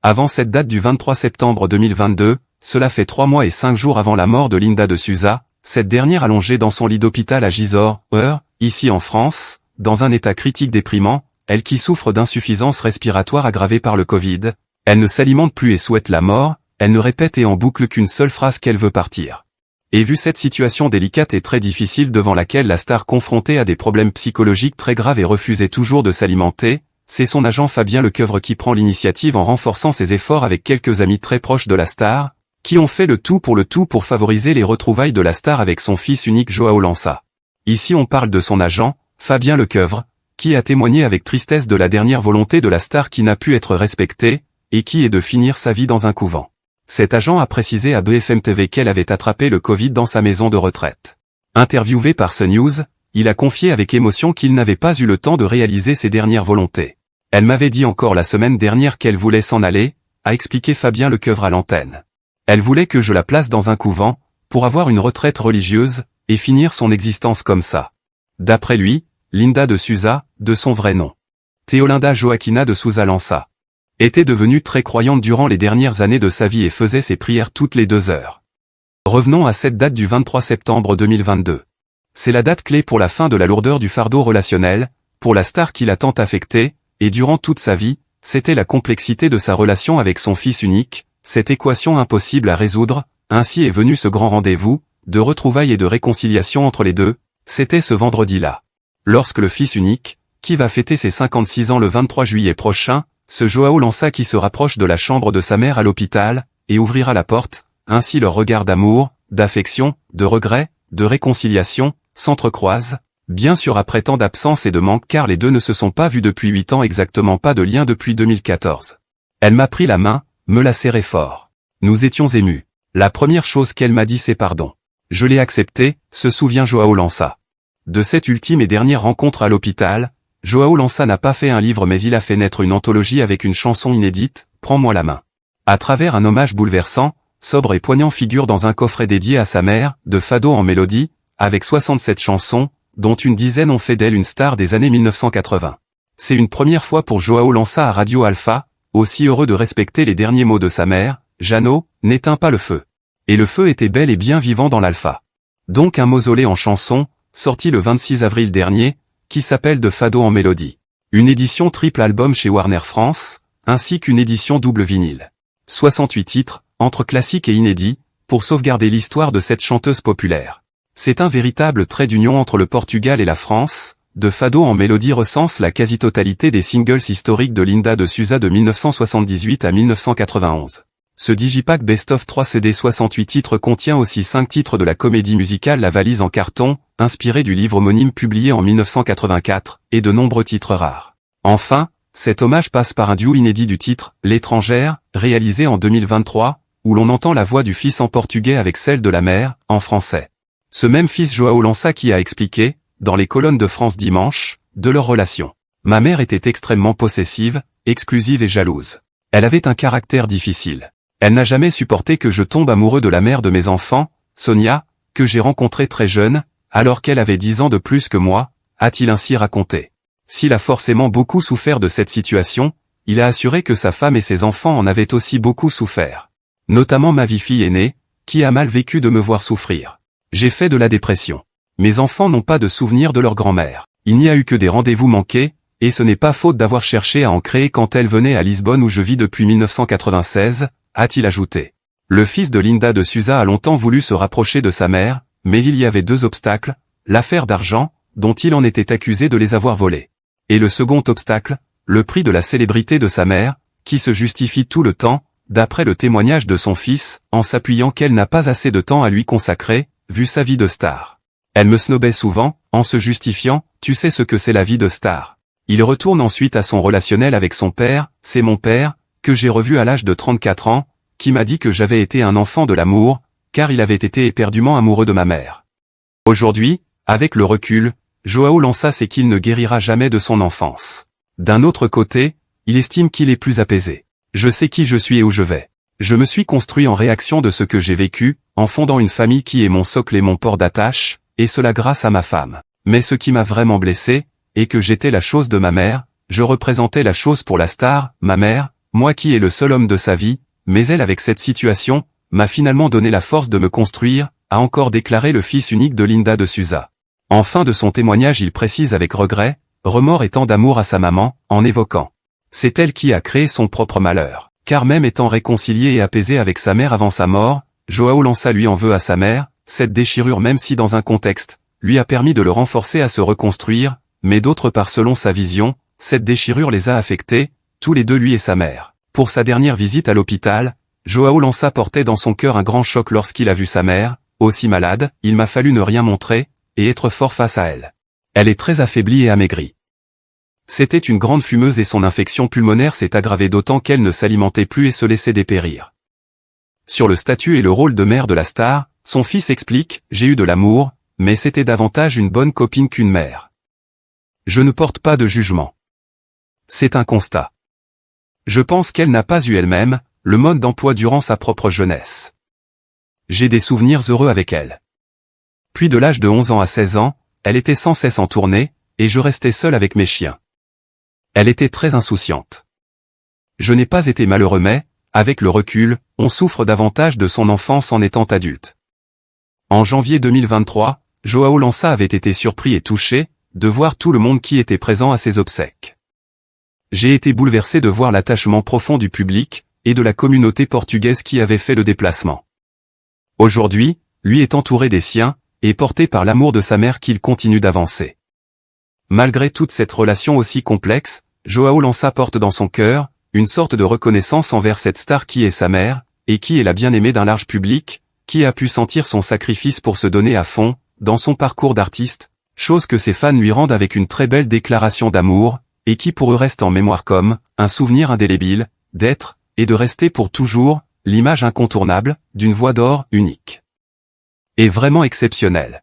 Avant cette date du 23 septembre 2022, cela fait 3 mois et 5 jours avant la mort de Linda de Souza, cette dernière allongée dans son lit d'hôpital à Gisors, ici en France, dans un état critique déprimant, elle qui souffre d'insuffisance respiratoire aggravée par le Covid, elle ne s'alimente plus et souhaite la mort, elle ne répète et en boucle qu'une seule phrase qu'elle veut partir. Et vu cette situation délicate et très difficile devant laquelle la star confrontée à des problèmes psychologiques très graves et refusait toujours de s'alimenter, c'est son agent Fabien Lecoeuvre qui prend l'initiative en renforçant ses efforts avec quelques amis très proches de la star, qui ont fait le tout pour favoriser les retrouvailles de la star avec son fils unique Joao Lança. Ici on parle de son agent, Fabien Lecoeuvre, qui a témoigné avec tristesse de la dernière volonté de la star qui n'a pu être respectée, et qui est de finir sa vie dans un couvent. Cet agent a précisé à BFM TV qu'elle avait attrapé le Covid dans sa maison de retraite. Interviewé par CNews, il a confié avec émotion qu'il n'avait pas eu le temps de réaliser ses dernières volontés. Elle m'avait dit encore la semaine dernière qu'elle voulait s'en aller, a expliqué Fabien Lecoeuvre à l'antenne. Elle voulait que je la place dans un couvent, pour avoir une retraite religieuse, et finir son existence comme ça. D'après lui, Linda de Souza, de son vrai nom, Theolinda Joaquina de Souza Lança, était devenue très croyante durant les dernières années de sa vie et faisait ses prières toutes les 2 heures. Revenons à cette date du 23 septembre 2022. C'est la date clé pour la fin de la lourdeur du fardeau relationnel, pour la star qui l'a tant affectée, et durant toute sa vie, c'était la complexité de sa relation avec son fils unique, cette équation impossible à résoudre, ainsi est venu ce grand rendez-vous, de retrouvailles et de réconciliation entre les deux, c'était ce vendredi-là. Lorsque le fils unique, qui va fêter ses 56 ans le 23 juillet prochain, ce Joao Lança qui se rapproche de la chambre de sa mère à l'hôpital, et ouvrira la porte, ainsi leur regard d'amour, d'affection, de regret, de réconciliation, s'entrecroisent, bien sûr après tant d'absence et de manque car les deux ne se sont pas vus depuis 8 ans exactement pas de lien depuis 2014. Elle m'a pris la main, me l'a serré fort. Nous étions émus. La première chose qu'elle m'a dit c'est pardon. Je l'ai accepté, se souvient Joao Lança. De cette ultime et dernière rencontre à l'hôpital, Joao Lança n'a pas fait un livre mais il a fait naître une anthologie avec une chanson inédite, Prends-moi la main. À travers un hommage bouleversant, sobre et poignant figure dans un coffret dédié à sa mère, de Fado en mélodie, avec 67 chansons, dont une dizaine ont fait d'elle une star des années 1980. C'est une première fois pour Joao Lança à Radio Alpha, aussi heureux de respecter les derniers mots de sa mère, Jeannot, n'éteins pas le feu. Et le feu était bel et bien vivant dans l'Alpha. Donc un mausolée en chanson, sorti le 26 avril dernier, qui s'appelle De Fado en mélodie. Une édition triple album chez Warner France, ainsi qu'une édition double vinyle. 68 titres, entre classiques et inédits, pour sauvegarder l'histoire de cette chanteuse populaire. C'est un véritable trait d'union entre le Portugal et la France. De Fado en mélodie recense la quasi-totalité des singles historiques de Linda de Souza de 1978 à 1991. Ce digipack Best of 3 CD 68 titres contient aussi 5 titres de la comédie musicale La Valise en carton, inspiré du livre homonyme publié en 1984, et de nombreux titres rares. Enfin, cet hommage passe par un duo inédit du titre « L'étrangère », réalisé en 2023, où l'on entend la voix du fils en portugais avec celle de la mère, en français. Ce même fils Joao Lança qui a expliqué, dans les colonnes de France Dimanche, de leur relation. Ma mère était extrêmement possessive, exclusive et jalouse. Elle avait un caractère difficile. Elle n'a jamais supporté que je tombe amoureux de la mère de mes enfants, Sonia, que j'ai rencontrée très jeune, alors qu'elle avait 10 ans de plus que moi, a-t-il ainsi raconté. S'il a forcément beaucoup souffert de cette situation, il a assuré que sa femme et ses enfants en avaient aussi beaucoup souffert. Notamment ma fille aînée, qui a mal vécu de me voir souffrir. J'ai fait de la dépression. Mes enfants n'ont pas de souvenir de leur grand-mère. Il n'y a eu que des rendez-vous manqués, et ce n'est pas faute d'avoir cherché à en créer quand elle venait à Lisbonne où je vis depuis 1996, a-t-il ajouté. Le fils de Linda de Souza a longtemps voulu se rapprocher de sa mère, mais il y avait 2 obstacles, l'affaire d'argent, dont il en était accusé de les avoir volés. Et le second obstacle, le prix de la célébrité de sa mère, qui se justifie tout le temps, d'après le témoignage de son fils, en s'appuyant qu'elle n'a pas assez de temps à lui consacrer, vu sa vie de star. Elle me snobait souvent, en se justifiant, tu sais ce que c'est la vie de star. Il retourne ensuite à son relationnel avec son père, c'est mon père, que j'ai revu à l'âge de 34 ans, qui m'a dit que j'avais été un enfant de l'amour, car il avait été éperdument amoureux de ma mère. Aujourd'hui, avec le recul, Joao Lança sait qu'il ne guérira jamais de son enfance. D'un autre côté, il estime qu'il est plus apaisé. Je sais qui je suis et où je vais. Je me suis construit en réaction de ce que j'ai vécu, en fondant une famille qui est mon socle et mon port d'attache, et cela grâce à ma femme. Mais ce qui m'a vraiment blessé, est que j'étais la chose de ma mère, je représentais la chose pour la star, ma mère, moi qui est le seul homme de sa vie, mais elle avec cette situation, m'a finalement donné la force de me construire, a encore déclaré le fils unique de Linda de Souza. En fin de son témoignage il précise avec regret, remords et tant d'amour à sa maman, en évoquant. C'est elle qui a créé son propre malheur. Car même étant réconcilié et apaisé avec sa mère avant sa mort, João Lança lui en veut à sa mère, cette déchirure même si dans un contexte, lui a permis de le renforcer à se reconstruire, mais d'autre part selon sa vision, cette déchirure les a affectés, tous les deux lui et sa mère. Pour sa dernière visite à l'hôpital, João Lança portait dans son cœur un grand choc lorsqu'il a vu sa mère, aussi malade, il m'a fallu ne rien montrer, et être fort face à elle. Elle est très affaiblie et amaigrie. C'était une grande fumeuse et son infection pulmonaire s'est aggravée d'autant qu'elle ne s'alimentait plus et se laissait dépérir. Sur le statut et le rôle de mère de la star, son fils explique « J'ai eu de l'amour, mais c'était davantage une bonne copine qu'une mère. Je ne porte pas de jugement. C'est un constat. Je pense qu'elle n'a pas eu elle-même le mode d'emploi durant sa propre jeunesse. J'ai des souvenirs heureux avec elle. Puis de l'âge de 11 ans à 16 ans, elle était sans cesse en tournée, et je restais seul avec mes chiens. Elle était très insouciante. Je n'ai pas été malheureux mais, avec le recul, on souffre davantage de son enfance en étant adulte. En janvier 2023, João Lança avait été surpris et touché, de voir tout le monde qui était présent à ses obsèques. J'ai été bouleversé de voir l'attachement profond du public, et de la communauté portugaise qui avait fait le déplacement. Aujourd'hui, lui est entouré des siens, et porté par l'amour de sa mère qu'il continue d'avancer. Malgré toute cette relation aussi complexe, João Lança porte dans son cœur, une sorte de reconnaissance envers cette star qui est sa mère, et qui est la bien-aimée d'un large public, qui a pu sentir son sacrifice pour se donner à fond, dans son parcours d'artiste, chose que ses fans lui rendent avec une très belle déclaration d'amour, et qui pour eux reste en mémoire comme, un souvenir indélébile, d'être, et de rester pour toujours, l'image incontournable, d'une voix d'or unique. Et vraiment exceptionnelle.